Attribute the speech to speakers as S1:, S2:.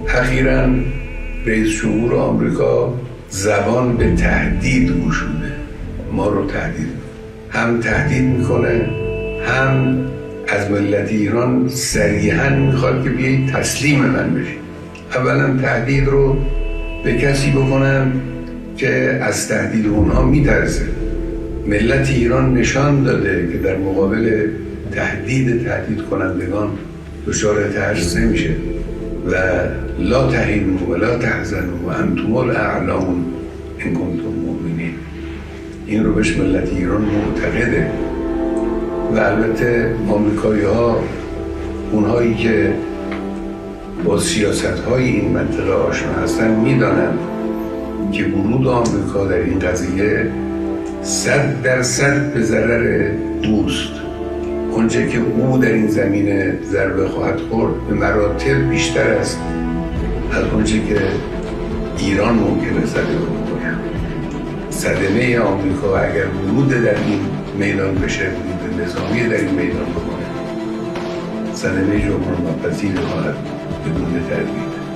S1: اخیراً رئیس جمهور آمریکا زبان به تهدید گشوده، ما رو تهدید، هم تهدید میکنه، هم از ملت ایران صریحاً میخواد که بیایید تسلیم من بشید. اولا تهدید رو به کسی بکنن که از تهدید اونها میترسه. ملت ایران نشان داده که در مقابل تهدید کنندگان دچار ترس نمیشه و لا تهینوا و لا تحزنوا و انتم الاعلون ان کنتم مؤمنین. این رو بهش ملت ایران معتقده و البته آمریکایی ها، اونهایی که با سیاست های این منطقه آشنا هستن، میدانن که ورود آمریکا در این قضیه 100% به ضرر اوست. اونچه که او در این زمینه ضربه خواهد خورد به مراتب بیشتر است از اونچه که ایران ممکنه صدمه بکنه. صدمه آمریکا اگر ورود در این میدان بشه، ورود نظامی در این میدان بکنه، صدمه جبران ناپذیر خواهد بدون تردید.